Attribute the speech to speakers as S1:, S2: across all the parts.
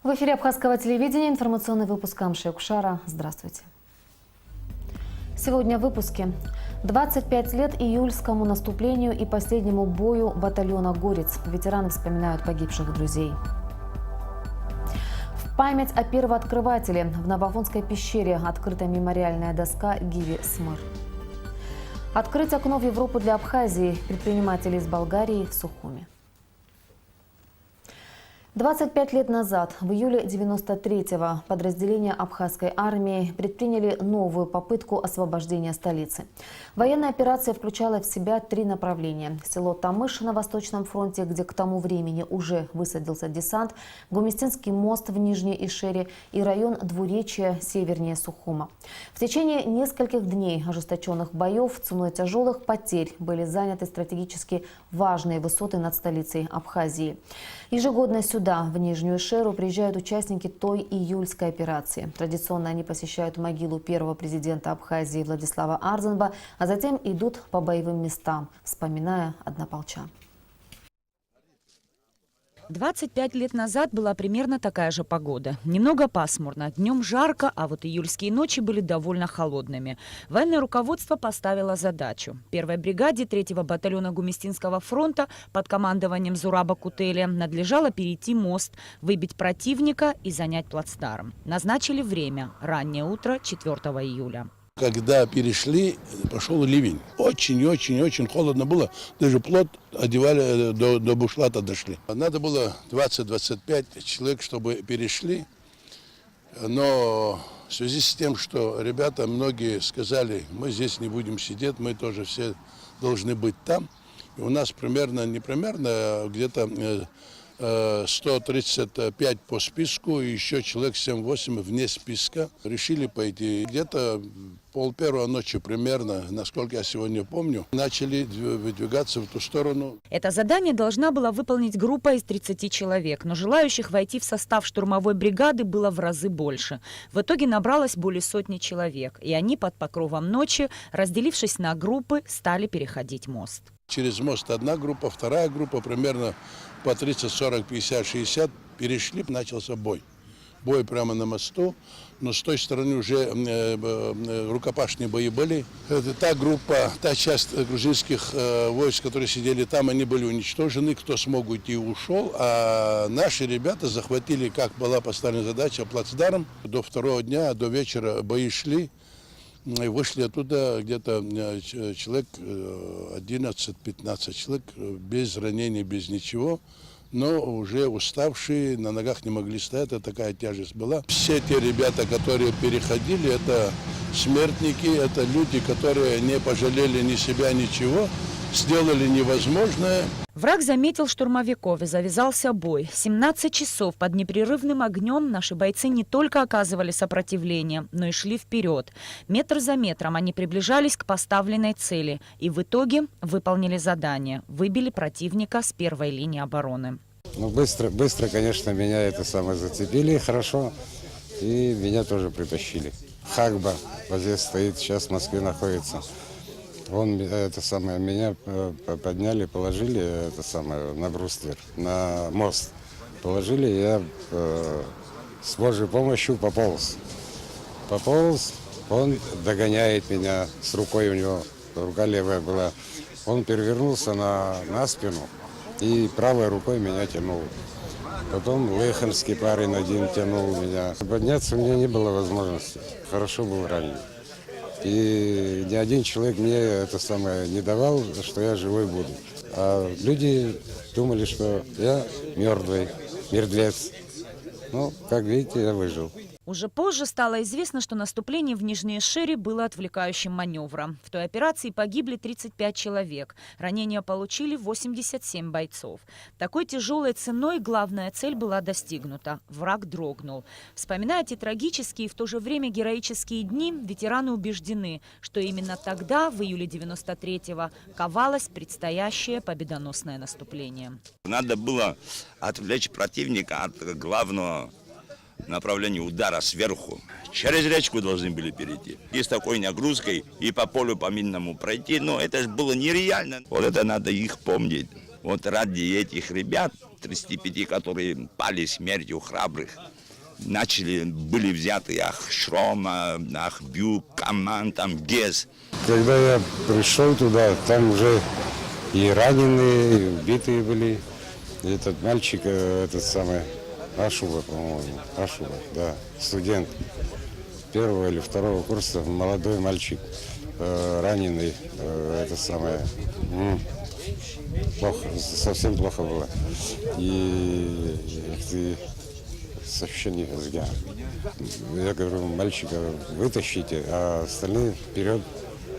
S1: В эфире Абхазского телевидения информационный выпуск Амши Укшара. Здравствуйте. Сегодня в выпуске. 25 лет июльскому наступлению и последнему бою батальона «Горец». Ветераны вспоминают погибших друзей. В память о первооткрывателе в Новофонской пещере открыта мемориальная доска Гиви Смыр. Открыть окно в Европу для Абхазии предприниматели из Болгарии в Сухуми. 25 лет назад, в июле 93-го, подразделения абхазской армии предприняли новую попытку освобождения столицы. Военная операция включала в себя 3 направления. Село Тамыш на Восточном фронте, где к тому времени уже высадился десант, Гумистинский мост в Нижней Ишере и район Двуречья севернее Сухума. В течение нескольких дней ожесточенных боев ценой тяжелых потерь были заняты стратегически важные высоты над столицей Абхазии. Ежегодно сюда, в Нижнюю Ишеру, приезжают участники той июльской операции. Традиционно они посещают могилу первого президента Абхазии Владислава Арзенба, а затем идут по боевым местам, вспоминая однополчан.
S2: 25 лет назад была примерно такая же погода. Немного пасмурно, днем жарко, а вот июльские ночи были довольно холодными. Военное руководство поставило задачу. Первой бригаде 3-го батальона Гумистинского фронта под командованием Зураба Кутеля надлежало перейти мост, выбить противника и занять плацдарм. Назначили время – раннее утро 4 июля.
S3: Когда перешли, пошел ливень. Очень холодно было. Даже плот одевали, до бушлата дошли. Надо было 20-25 человек, чтобы перешли. Но в связи с тем, что ребята многие сказали, мы здесь не будем сидеть, мы тоже все должны быть там. И у нас где-то 135 по списку, и еще человек 7-8 вне списка. Решили пойти. Где-то 1:30 ночи примерно, насколько я сегодня помню, начали выдвигаться в ту сторону.
S2: Это задание должна была выполнить группа из 30 человек, но желающих войти в состав штурмовой бригады было в разы больше. В итоге набралось более сотни человек, и они под покровом ночи, разделившись на группы, стали переходить мост.
S3: Через мост одна группа, вторая группа, примерно по 30, 40, 50, 60 перешли, начался бой. Бой прямо на мосту, но с той стороны уже рукопашные бои были. Та группа, та часть грузинских войск, которые сидели там, они были уничтожены. Кто смог уйти, ушел. А наши ребята захватили, как была поставлена задача, плацдарм. До второго дня, до вечера бои шли. И вышли оттуда где-то человек 11-15 человек, без ранений, без ничего, но уже уставшие, на ногах не могли стоять, это такая тяжесть была. Все те ребята, которые переходили, это смертники, это люди, которые не пожалели ни себя, ничего, сделали невозможное.
S2: Враг заметил штурмовиков и завязался бой. 17 часов под непрерывным огнем наши бойцы не только оказывали сопротивление, но и шли вперед. Метр за метром они приближались к поставленной цели и в итоге выполнили задание. Выбили противника с первой линии обороны.
S4: Ну, быстро, конечно, меня зацепили хорошо, и меня тоже притащили. Хагба вот здесь стоит, сейчас в Москве находится. Меня подняли, положили на бруствер, на мост. Положили, я с Божьей помощью пополз. Он догоняет меня, с рукой у него, рука левая была. Он перевернулся на спину и правой рукой меня тянул. Потом леханский парень один тянул меня. Подняться у меня не было возможности, хорошо был ранен. И ни один человек мне не давал, что я живой буду. А люди думали, что я мертвец. Ну, как видите, я выжил.
S2: Уже позже стало известно, что наступление в Нижней Ишере было отвлекающим маневром. В той операции погибли 35 человек. Ранения получили 87 бойцов. Такой тяжелой ценой главная цель была достигнута. Враг дрогнул. Вспоминая эти трагические и в то же время героические дни, ветераны убеждены, что именно тогда, в июле 93-го, ковалось предстоящее победоносное наступление.
S5: Надо было отвлечь противника от главного направлении удара сверху. Через речку должны были перейти. И с такой нагрузкой, и по полю по минному пройти. Но это же было нереально. Вот это надо их помнить. Вот ради этих ребят, 35, которые пали смертью храбрых, были взяты Ахшрома, Ахбюк, Каман, там Гез.
S4: Когда я пришел туда, там уже и раненые, и убитые были. И этот мальчик, этот самый Ашуба, по-моему, Ашуба, да, студент первого или второго курса, молодой мальчик, раненый, это самое, плохо, совсем плохо было. И сообщение языка. Я говорю, мальчика вытащите, а остальные вперед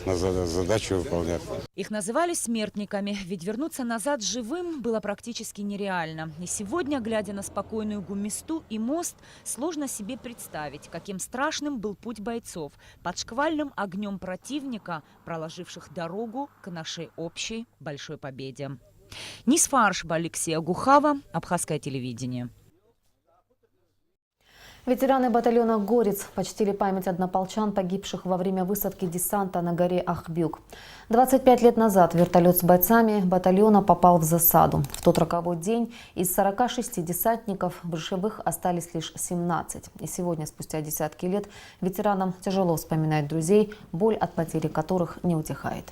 S4: на задачу выполнять.
S2: Их называли смертниками, ведь вернуться назад живым было практически нереально. И сегодня, глядя на спокойную Гумисту и мост, сложно себе представить, каким страшным был путь бойцов под шквальным огнем противника, проложивших дорогу к нашей общей большой победе. Нисфа Аршба, Алексея Гухава, Абхазское телевидение.
S1: Ветераны батальона «Горец» почтили память однополчан, погибших во время высадки десанта на горе Ахбюк. 25 лет назад вертолет с бойцами батальона попал в засаду. В тот роковой день из 46 десантников в живых остались лишь 17. И сегодня, спустя десятки лет, ветеранам тяжело вспоминать друзей, боль от потери которых не утихает.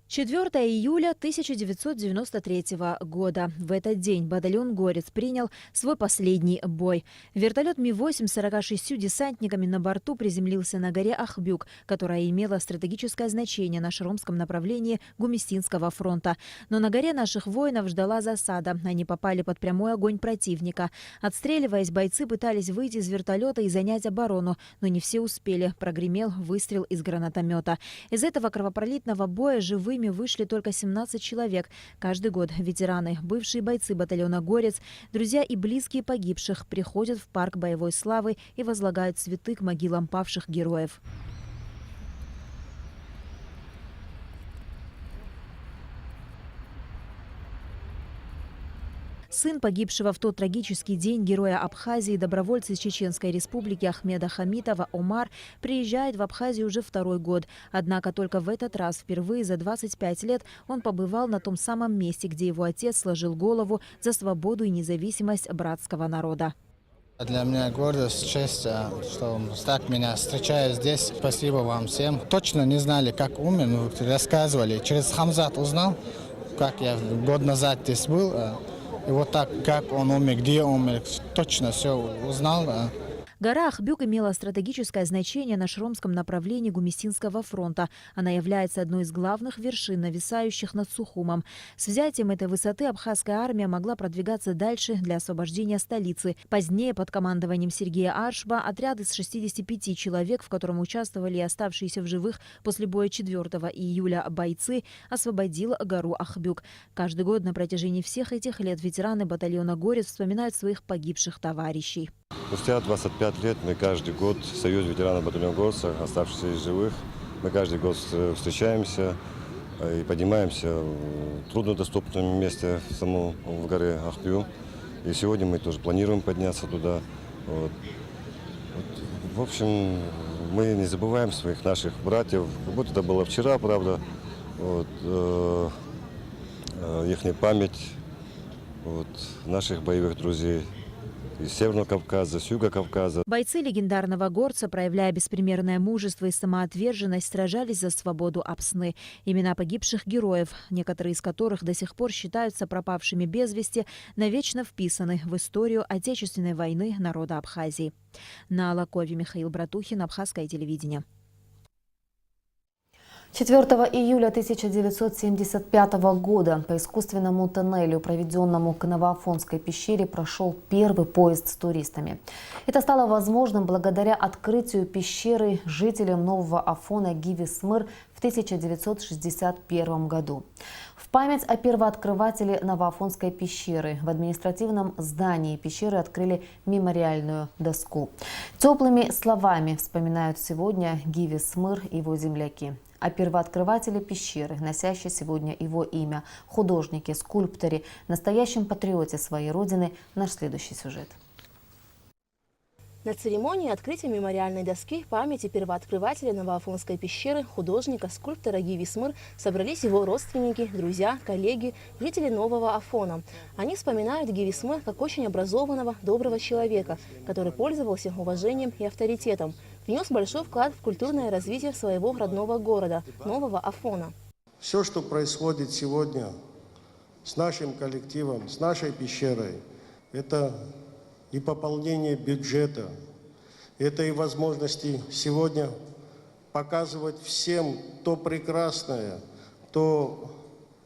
S6: 4 июля 1993 года. В этот день батальон «Горец» принял свой последний бой. Вертолет Ми-8 с 46 десантниками на борту приземлился на горе Ахбюк, которая имела стратегическое значение на Шромском направлении Гумистинского фронта. Но на горе наших воинов ждала засада. Они попали под прямой огонь противника. Отстреливаясь, бойцы пытались выйти из вертолета и занять оборону, но не все успели. Прогремел выстрел из гранатомета. Из этого кровопролитного боя живыми вышли только 17 человек. Каждый год ветераны, бывшие бойцы батальона «Горец», друзья и близкие погибших приходят в парк боевой славы и возлагают цветы к могилам павших героев. Сын погибшего в тот трагический день героя Абхазии, добровольца из Чеченской республики Ахмеда Хамитова Омар, приезжает в Абхазию уже второй год. Однако только в этот раз впервые за 25 лет он побывал на том самом месте, где его отец сложил голову за свободу и независимость братского народа.
S7: Для меня гордость, честь, что так меня встречают здесь. Спасибо вам всем. Точно не знали, как умер, но рассказывали. Через Хамзат узнал, как я год назад здесь был. И вот так, как он умер, где умер, точно все узнал.
S6: Гора Ахбюк имела стратегическое значение на Шромском направлении Гумистинского фронта. Она является одной из главных вершин, нависающих над Сухумом. С взятием этой высоты абхазская армия могла продвигаться дальше для освобождения столицы. Позднее под командованием Сергея Аршба отряд из 65 человек, в котором участвовали и оставшиеся в живых после боя 4 июля бойцы, освободил гору Ахбюк. Каждый год на протяжении всех этих лет ветераны батальона «Горец» вспоминают своих погибших товарищей.
S8: Спустя 25 лет мы каждый год, Союз ветеранов батальона «Горца», оставшихся из живых, мы каждый год встречаемся и поднимаемся в труднодоступном месте в горе Ахбюк. И сегодня мы тоже планируем подняться туда. В общем, мы не забываем своих наших братьев. Как будто это было вчера, правда. Их память наших боевых друзей из Северного Кавказа, с Юга Кавказа.
S6: Бойцы легендарного «Горца», проявляя беспримерное мужество и самоотверженность, сражались за свободу Апсны. Имена погибших героев, некоторые из которых до сих пор считаются пропавшими без вести, навечно вписаны в историю Отечественной войны народа Абхазии. На Алакове, Михаил Братухин, Абхазское телевидение.
S1: 4 июля 1975 года по искусственному тоннелю, проведенному к Новоафонской пещере, прошел первый поезд с туристами. Это стало возможным благодаря открытию пещеры жителям Нового Афона Гиви Смыр в 1961 году. В память о первооткрывателе Новоафонской пещеры в административном здании пещеры открыли мемориальную доску. Теплыми словами вспоминают сегодня Гиви Смыр и его земляки. О первооткрывателе пещеры, носящей сегодня его имя, художнике, скульпторе, настоящем патриоте своей родины, наш следующий сюжет.
S9: На церемонии открытия мемориальной доски памяти первооткрывателя Новоафонской пещеры, художника, скульптора Гиви Смыр собрались его родственники, друзья, коллеги, жители Нового Афона. Они вспоминают Гиви Смыр как очень образованного, доброго человека, который пользовался уважением и авторитетом, внес большой вклад в культурное развитие своего родного города, Нового Афона.
S10: Все, что происходит сегодня с нашим коллективом, с нашей пещерой, это и пополнение бюджета, это и возможности сегодня показывать всем то прекрасное, то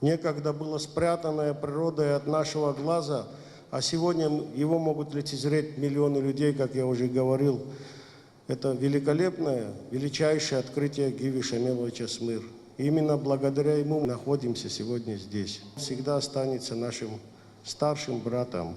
S10: некогда было спрятанное природой от нашего глаза, а сегодня его могут лицезреть миллионы людей, как я уже говорил. Это великолепное, величайшее открытие Гиви Шамиловича Смыр. Именно благодаря ему мы находимся сегодня здесь. Всегда останется нашим старшим братом,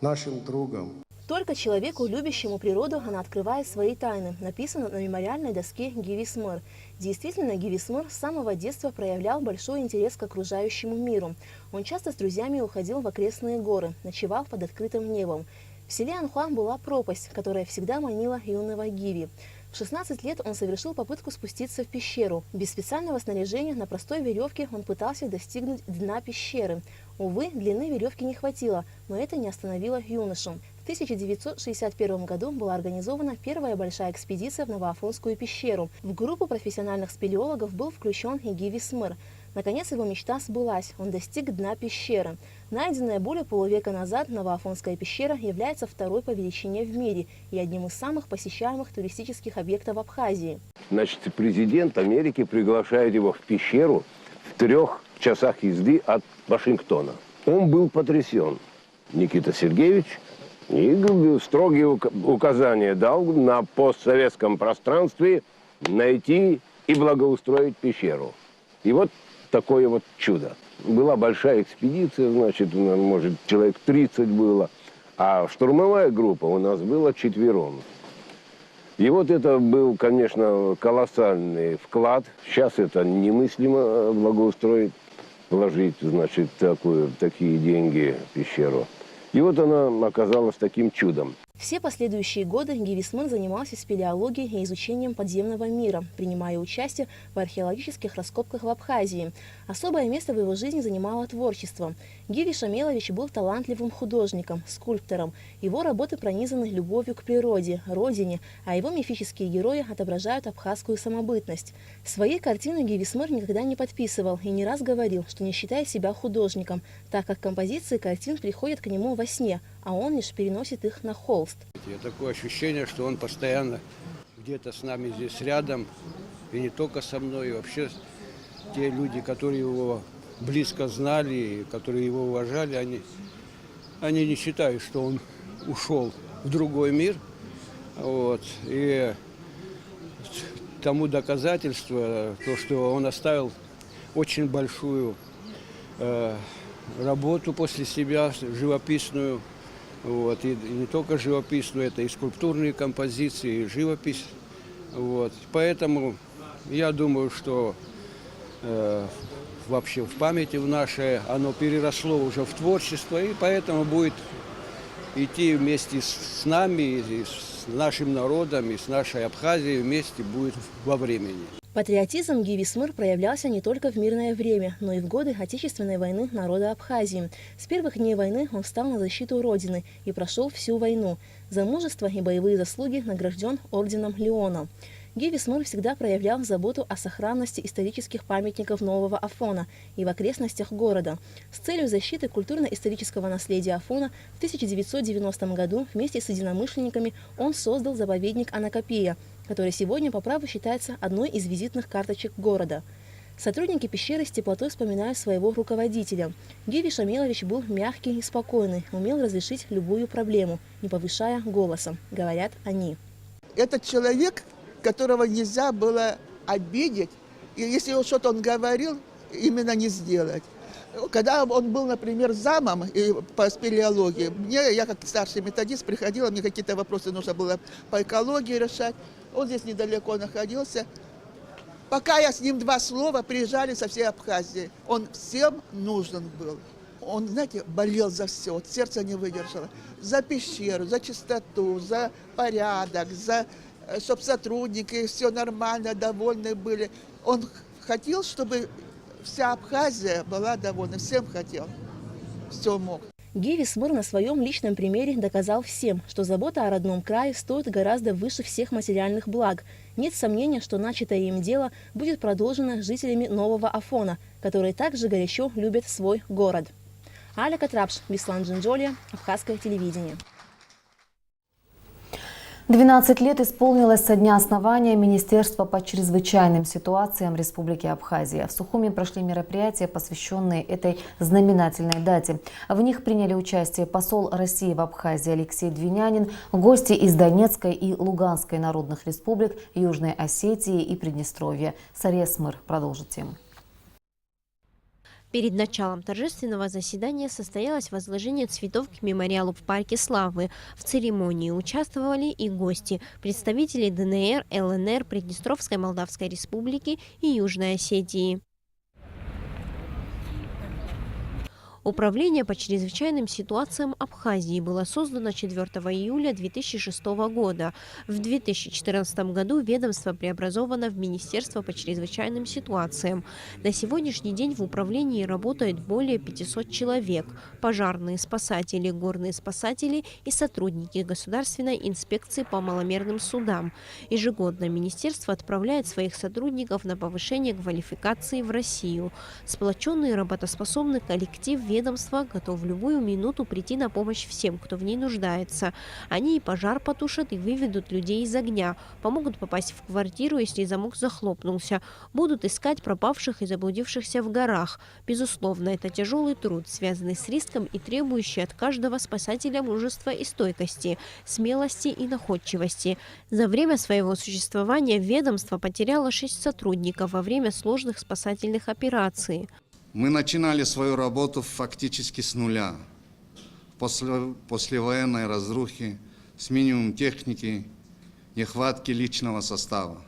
S10: нашим другом.
S9: Только человеку, любящему природу, она открывает свои тайны, написано на мемориальной доске Гиви Смыр. Действительно, Гиви Смыр с самого детства проявлял большой интерес к окружающему миру. Он часто с друзьями уходил в окрестные горы, ночевал под открытым небом. В селе Анхуа была пропасть, которая всегда манила юного Гиви. В 16 лет он совершил попытку спуститься в пещеру. Без специального снаряжения на простой веревке он пытался достигнуть дна пещеры. Увы, длины веревки не хватило, но это не остановило юношу. В 1961 году была организована первая большая экспедиция в Новоафонскую пещеру. В группу профессиональных спелеологов был включен и Гиви Смыр. Наконец его мечта сбылась, он достиг дна пещеры. Найденная более полувека назад Новоафонская пещера является второй по величине в мире и одним из самых посещаемых туристических объектов Абхазии.
S11: Значит, президент Америки приглашает его в пещеру в 3 часах езды от Вашингтона. Он был потрясен. Никита Сергеевич и строгие указания дал на постсоветском пространстве найти и благоустроить пещеру. И вот такое вот чудо. Была большая экспедиция, значит, может, человек 30 было, а штурмовая группа у нас была 4. И вот это был, конечно, колоссальный вклад. Сейчас это немыслимо благоустроить, вложить, значит, такие деньги в пещеру. И вот она оказалась таким чудом.
S9: Все последующие годы Гиви Смыр занимался спелеологией и изучением подземного мира, принимая участие в археологических раскопках в Абхазии. Особое место в его жизни занимало творчество. Гиви Шамилович был талантливым художником, скульптором. Его работы пронизаны любовью к природе, родине, а его мифические герои отображают абхазскую самобытность. Свои картины Гиви Смыр никогда не подписывал и не раз говорил, что не считает себя художником, так как композиции картин приходят к нему во сне, а он лишь переносит их на холст.
S12: Такое ощущение, что он постоянно где-то с нами здесь рядом, и не только со мной, и вообще те люди, которые его близко знали, которые его уважали, они не считают, что он ушел в другой мир. Вот. И тому доказательство, то, что он оставил очень большую работу после себя, живописную. Вот. И не только живописную, это и скульптурные композиции, и живопись. Вот. Поэтому я думаю, что вообще в памяти в нашей оно переросло уже в творчество, и поэтому будет идти вместе с нами, и с нашим народом, и с нашей Абхазией вместе будет во времени.
S9: Патриотизм Гиви Смыр проявлялся не только в мирное время, но и в годы Отечественной войны народа Абхазии. С первых дней войны он встал на защиту Родины и прошел всю войну. За мужество и боевые заслуги награжден орденом Леона. Гиви Смыр всегда проявлял заботу о сохранности исторических памятников Нового Афона и в окрестностях города. С целью защиты культурно-исторического наследия Афона в 1990 году вместе с единомышленниками он создал заповедник Анакопия, который сегодня по праву считается одной из визитных карточек города. Сотрудники пещеры с теплотой вспоминают своего руководителя. Гиви Шамилович был мягкий и спокойный, умел разрешить любую проблему, не повышая голосом, говорят они.
S13: Этот человек, которого нельзя было обидеть, и если что-то он говорил, именно не сделать. Когда он был, например, замом по спелеологии, я как старший методист приходила, мне какие-то вопросы нужно было по экологии решать. Он здесь недалеко находился. Пока я с ним 2 слова, приезжали со всей Абхазии. Он всем нужен был. Он, знаете, болел за все, вот сердце не выдержало. За пещеру, за чистоту, за порядок, чтобы сотрудники все нормально, довольны были. Он хотел, чтобы вся Абхазия была довольна, всем хотел, все мог.
S9: Гиви Смыр на своем личном примере доказал всем, что забота о родном крае стоит гораздо выше всех материальных благ. Нет сомнения, что начатое им дело будет продолжено жителями Нового Афона, которые также горячо любят свой город. Аля Катрапш, Беслан Джинджоли, Абхазское телевидение.
S1: 12 лет исполнилось со дня основания Министерства по чрезвычайным ситуациям Республики Абхазия. В Сухуми прошли мероприятия, посвященные этой знаменательной дате. В них приняли участие посол России в Абхазии Алексей Двинянин, гости из Донецкой и Луганской народных республик, Южной Осетии и Приднестровья. Сария Смыр продолжит тему.
S14: Перед началом торжественного заседания состоялось возложение цветов к мемориалу в Парке Славы. В церемонии участвовали и гости, представители ДНР, ЛНР, Приднестровской Молдавской Республики и Южной Осетии. Управление по чрезвычайным ситуациям Абхазии было создано 4 июля 2006 года. В 2014 году ведомство преобразовано в Министерство по чрезвычайным ситуациям. На сегодняшний день в управлении работает более 500 человек – пожарные, спасатели, горные спасатели и сотрудники Государственной инспекции по маломерным судам. Ежегодно министерство отправляет своих сотрудников на повышение квалификации в Россию. Сплоченный и работоспособный коллектив ведомства готов в любую минуту прийти на помощь всем, кто в ней нуждается. Они и пожар потушат, и выведут людей из огня, помогут попасть в квартиру, если замок захлопнулся, будут искать пропавших и заблудившихся в горах. Безусловно, это тяжелый труд, связанный с риском и требующий от каждого спасателя мужества и стойкости, смелости и находчивости. За время своего существования ведомство потеряло 6 сотрудников во время сложных спасательных операций.
S15: Мы начинали свою работу фактически с нуля, после военной разрухи, с минимумом техники, нехватки личного состава.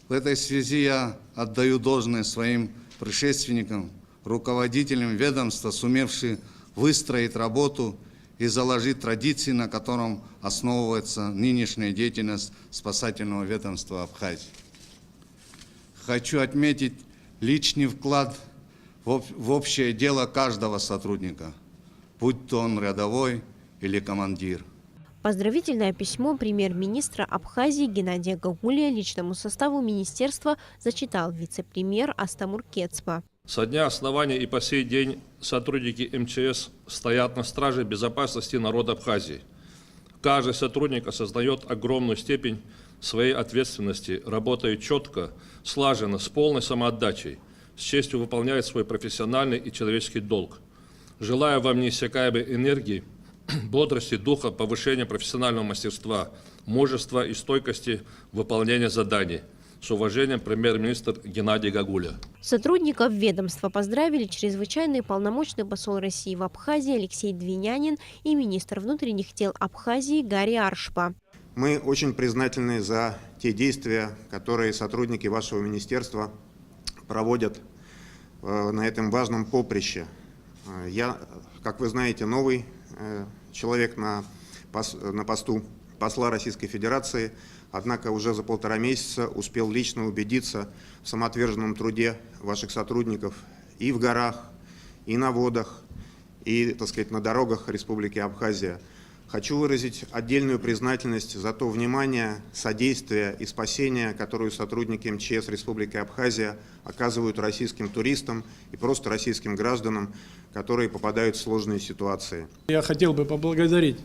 S15: В этой связи я отдаю должное своим предшественникам, руководителям ведомства, сумевшим выстроить работу и заложить традиции, на котором основывается нынешняя деятельность спасательного ведомства Абхазии. Хочу отметить личный вклад в общее дело каждого сотрудника, будь то он рядовой или командир.
S14: Поздравительное письмо премьер-министра Абхазии Геннадия Гагулия личному составу министерства зачитал вице-премьер Астамур Кецпа.
S16: Со дня основания и по сей день сотрудники МЧС стоят на страже безопасности народа Абхазии. Каждый сотрудник осознает огромную степень своей ответственности, работает четко, слаженно, с полной самоотдачей, с честью выполняет свой профессиональный и человеческий долг. Желаю вам неиссякаемой энергии, бодрости духа, повышения профессионального мастерства, мужества и стойкости выполнения заданий. С уважением, премьер-министр Геннадий Гагуля.
S14: Сотрудников ведомства поздравили чрезвычайный полномочный посол России в Абхазии Алексей Двинянин и министр внутренних дел Абхазии Гари Аршпа.
S17: Мы очень признательны за те действия, которые сотрудники вашего министерства проводят на этом важном поприще. Я, как вы знаете, новый человек на посту посла Российской Федерации, однако уже за 1,5 месяца успел лично убедиться в самоотверженном труде ваших сотрудников и в горах, и на водах, и, так сказать, на дорогах Республики Абхазия. Хочу выразить отдельную признательность за то внимание, содействие и спасение, которое сотрудники МЧС Республики Абхазия оказывают российским туристам и просто российским гражданам, которые попадают в сложные ситуации.
S18: Я хотел бы поблагодарить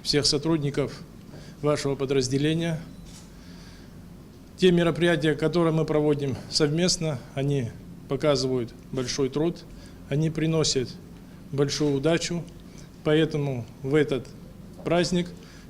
S18: всех сотрудников вашего подразделения. Те мероприятия, которые мы проводим совместно, они показывают большой труд, они приносят большую удачу, поэтому в этот праздник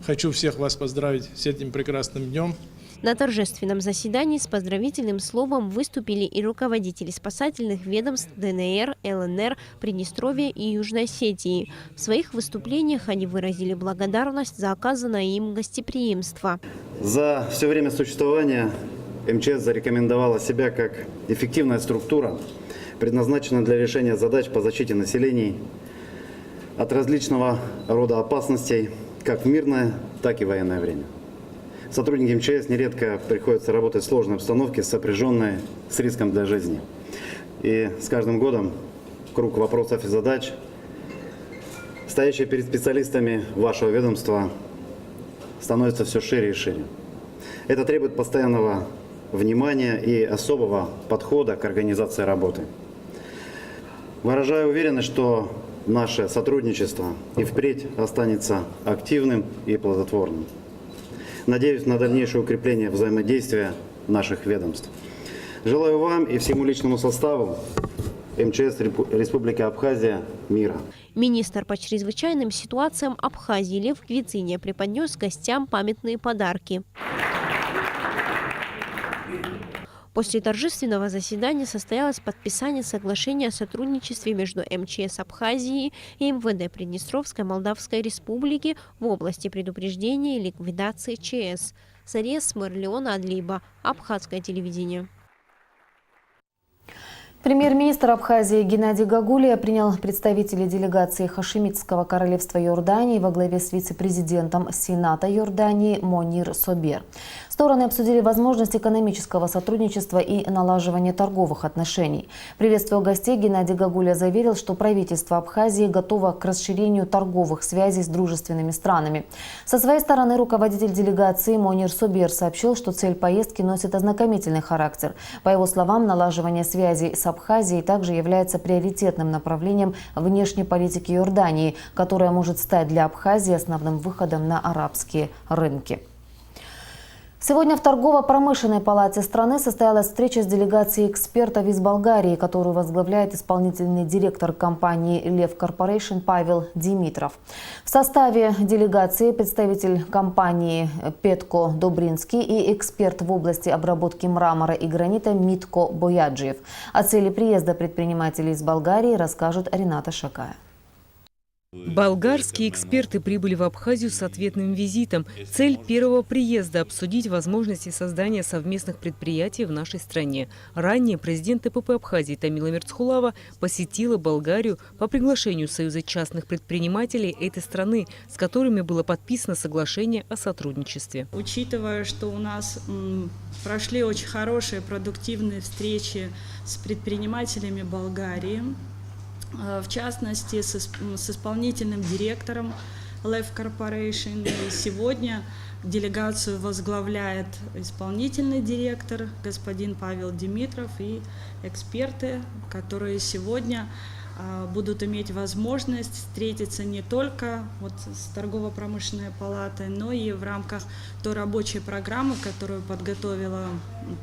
S18: хочу всех вас поздравить с этим прекрасным днем.
S14: На торжественном заседании с поздравительным словом выступили и руководители спасательных ведомств ДНР, ЛНР, Приднестровья и Южной Осетии. В своих выступлениях они выразили благодарность за оказанное им гостеприимство.
S19: За все время существования МЧС зарекомендовала себя как эффективная структура, предназначена для решения задач по защите населения от различного рода опасностей, как в мирное, так и в военное время. Сотрудникам МЧС нередко приходится работать в сложной обстановке, сопряженной с риском для жизни. И с каждым годом круг вопросов и задач, стоящие перед специалистами вашего ведомства, становится все шире и шире. Это требует постоянного внимания и особого подхода к организации работы. Выражаю уверенность, что наше сотрудничество и впредь останется активным и плодотворным. Надеюсь на дальнейшее укрепление взаимодействия наших ведомств. Желаю вам и всему личному составу МЧС Республики Абхазия мира.
S14: Министр по чрезвычайным ситуациям Абхазии Лев Квициня преподнес гостям памятные подарки. После торжественного заседания состоялось подписание соглашения о сотрудничестве между МЧС Абхазии и МВД Приднестровской Молдавской Республики в области предупреждения и ликвидации ЧС. Сарес мэр Леона Адлиба, Абхазское телевидение.
S1: Премьер-министр Абхазии Геннадий Гагулия принял представителей делегации Хашимитского королевства Иордании во главе с вице-президентом Сената Иордании Монир Собер. Стороны обсудили возможность экономического сотрудничества и налаживания торговых отношений. Приветствуя гостей, Геннадий Гагулия заверил, что правительство Абхазии готово к расширению торговых связей с дружественными странами. Со своей стороны, руководитель делегации Монир Собер сообщил, что цель поездки носит ознакомительный характер. По его словам, налаживание связей с Абхазией также является приоритетным направлением внешней политики Иордании, которая может стать для Абхазии основным выходом на арабские рынки. Сегодня в торгово-промышленной палате страны состоялась встреча с делегацией экспертов из Болгарии, которую возглавляет исполнительный директор компании «Лев Корпорейшн» Павел Димитров. В составе делегации представитель компании Петко Добринский и эксперт в области обработки мрамора и гранита Митко Бояджиев. О цели приезда предпринимателей из Болгарии расскажет Рената Шакая.
S20: Болгарские эксперты прибыли в Абхазию с ответным визитом. Цель первого приезда – обсудить возможности создания совместных предприятий в нашей стране. Ранее президент ТПП Абхазии Тамила Мерцхулава посетила Болгарию по приглашению Союза частных предпринимателей этой страны, с которыми было подписано соглашение о сотрудничестве.
S21: Учитывая, что у нас прошли очень хорошие, продуктивные встречи с предпринимателями Болгарии, в частности, с исполнительным директором Лев Корпорейшн. Сегодня делегацию возглавляет исполнительный директор господин Павел Димитров и эксперты, которые сегодня будут иметь возможность встретиться не только с торгово-промышленной палатой, но и в рамках той рабочей программы, которую подготовила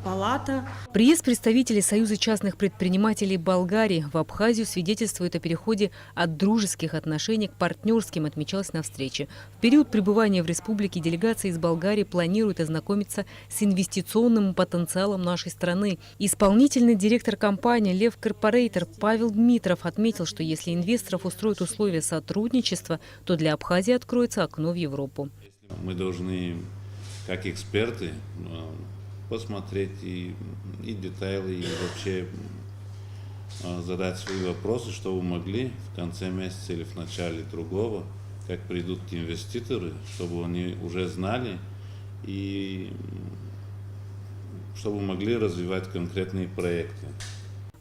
S21: палата.
S20: Приезд представителей Союза частных предпринимателей Болгарии в Абхазию свидетельствует о переходе от дружеских отношений к партнерским, отмечалось на встрече. В период пребывания в республике делегация из Болгарии планирует ознакомиться с инвестиционным потенциалом нашей страны. Исполнительный директор компании «Лев Корпорейтор» Павел Дмитров отметил, что если инвесторов устроят условия сотрудничества, то для Абхазии откроется окно в Европу.
S22: Мы должны, как эксперты, посмотреть и детали, и вообще задать свои вопросы, чтобы могли в конце месяца или в начале другого, как придут инвеститоры, чтобы они уже знали и чтобы могли развивать конкретные проекты.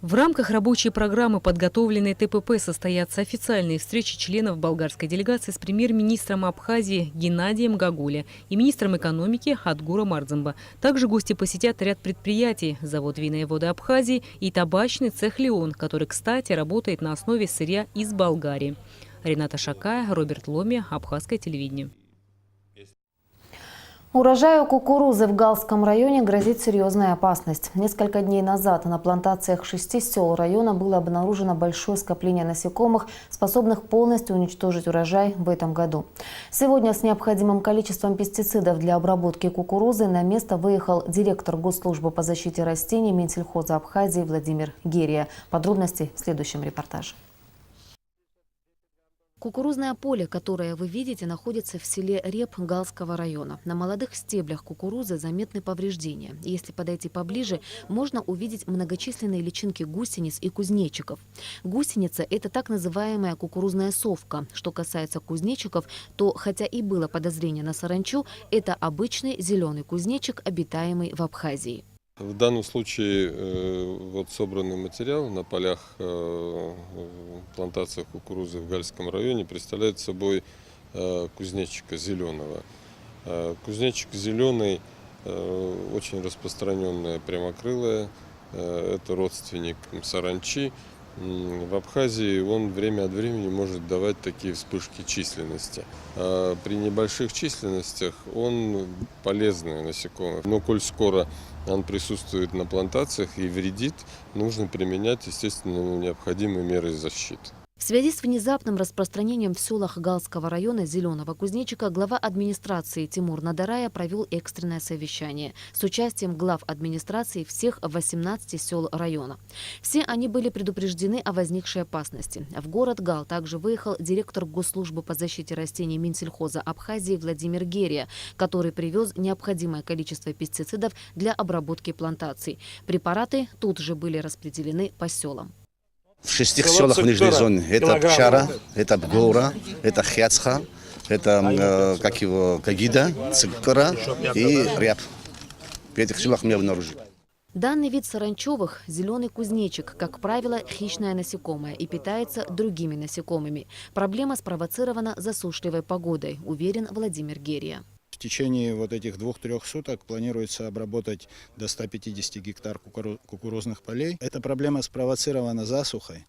S20: В рамках рабочей программы, подготовленной ТПП, состоятся официальные встречи членов болгарской делегации с премьер-министром Абхазии Геннадием Гагулия и министром экономики Адгуром Ардзамба. Также гости посетят ряд предприятий – завод вина и воды Абхазии и табачный цех «Леон», который, кстати, работает на основе сырья из Болгарии. Рената Шакая, Роберт Ломи, Абхазское телевидение.
S1: Урожаю кукурузы в Галском районе грозит серьезная опасность. Несколько дней назад на плантациях 6 сел района было обнаружено большое скопление насекомых, способных полностью уничтожить урожай в этом году. Сегодня с необходимым количеством пестицидов для обработки кукурузы на место выехал директор Госслужбы по защите растений Минсельхоза Абхазии Владимир Герия. Подробности в следующем репортаже. Кукурузное поле, которое вы видите, находится в селе Реп Галского района. На молодых стеблях кукурузы заметны повреждения. Если подойти поближе, можно увидеть многочисленные личинки гусениц и кузнечиков. Гусеница – это так называемая кукурузная совка. Что касается кузнечиков, то, хотя и было подозрение на саранчу, это обычный зеленый кузнечик, обитаемый в Абхазии.
S3: В данном случае вот собранный материал на полях плантациях кукурузы в Гальском районе представляет собой кузнечика зеленого. Кузнечик зеленый очень распространенная прямокрылая, это родственник саранчи. В Абхазии он время от времени может давать такие вспышки численности. При небольших численностях он полезный насекомый. Но коль скоро он присутствует на плантациях и вредит, нужно применять, естественно, необходимые меры защиты.
S1: В связи с внезапным распространением в селах Галского района зеленого кузнечика глава администрации Тимур Надарая провел экстренное совещание с участием глав администрации всех 18 сел района. Все они были предупреждены о возникшей опасности. В город Гал также выехал директор Госслужбы по защите растений Минсельхоза Абхазии Владимир Герия, который привез необходимое количество пестицидов для обработки плантаций. Препараты тут же были распределены по селам.
S5: В 6 селах в нижней зоне. Это Пчара, это Бгора, это Хяцха, это Кагида, Цикара и Ряб. В этих селах мы обнаружили.
S1: Данный вид саранчевых – зеленый кузнечик, как правило, хищное насекомое и питается другими насекомыми. Проблема спровоцирована засушливой погодой, уверен Владимир Герия.
S23: В течение вот этих 2-3 суток планируется обработать до 150 гектар кукурузных полей. Эта проблема спровоцирована засухой.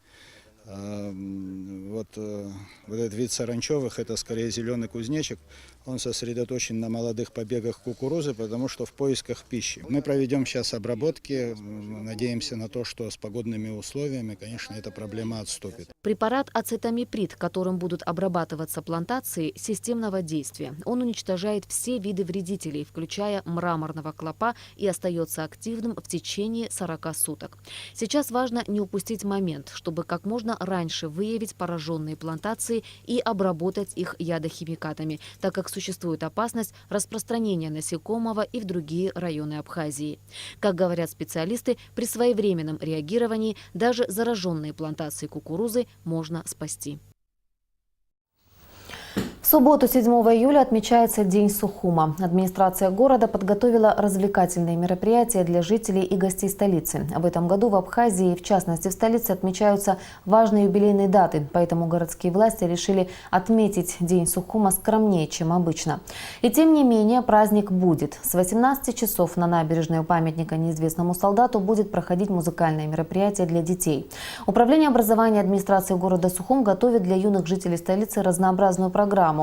S23: Вот этот вид саранчевых – это скорее зеленый кузнечик. Он сосредоточен на молодых побегах кукурузы, потому что в поисках пищи. Мы проведем сейчас обработки, надеемся на то, что с погодными условиями, конечно, эта проблема отступит.
S1: Препарат ацетамиприд, которым будут обрабатываться плантации, системного действия. Он уничтожает все виды вредителей, включая мраморного клопа, и остается активным в течение 40 суток. Сейчас важно не упустить момент, чтобы как можно раньше выявить пораженные плантации и обработать их ядохимикатами, так как существует опасность распространения насекомого и в другие районы Абхазии. Как говорят специалисты, при своевременном реагировании даже зараженные плантации кукурузы можно спасти. В субботу, 7 июля, отмечается День Сухума. Администрация города подготовила развлекательные мероприятия для жителей и гостей столицы. В этом году в Абхазии, в частности в столице, отмечаются важные юбилейные даты, поэтому городские власти решили отметить День Сухума скромнее, чем обычно. И тем не менее праздник будет. С 18 часов на набережной у памятника неизвестному солдату будет проходить музыкальное мероприятие для детей. Управление образования администрации города Сухум готовит для юных жителей столицы разнообразную программу.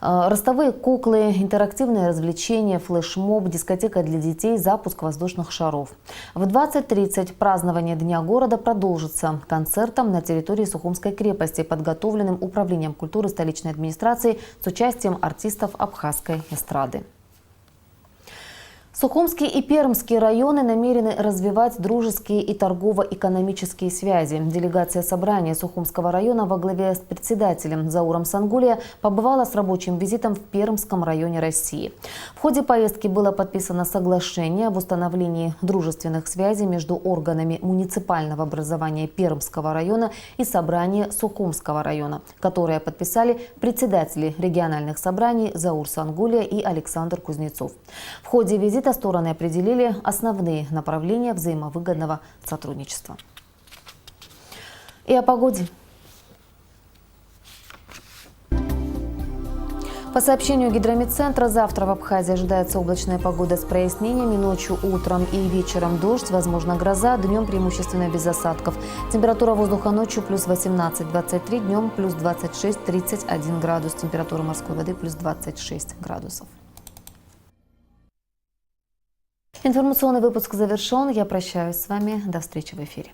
S1: Ростовые куклы, интерактивные развлечения, флешмоб, дискотека для детей, запуск воздушных шаров. В 20:30 празднование Дня города продолжится концертом на территории Сухумской крепости, подготовленным Управлением культуры столичной администрации с участием артистов абхазской эстрады. Сухумский и Пермский районы намерены развивать дружеские и торгово-экономические связи. Делегация собрания Сухумского района во главе с председателем Зауром Сангулия побывала с рабочим визитом в Пермском районе России. В ходе поездки было подписано соглашение об установлении дружественных связей между органами муниципального образования Пермского района и собрания Сухумского района, которое подписали председатели региональных собраний Заур Сангулия и Александр Кузнецов. В ходе визита стороны определили основные направления взаимовыгодного сотрудничества. И о погоде. По сообщению Гидрометцентра, завтра в Абхазии ожидается облачная погода с прояснениями. Ночью, утром и вечером дождь, возможно гроза, днем преимущественно без осадков. Температура воздуха ночью плюс 18-23, днем плюс 26-31 градус. Температура морской воды плюс 26 градусов. Информационный выпуск завершен. Я прощаюсь с вами. До встречи в эфире.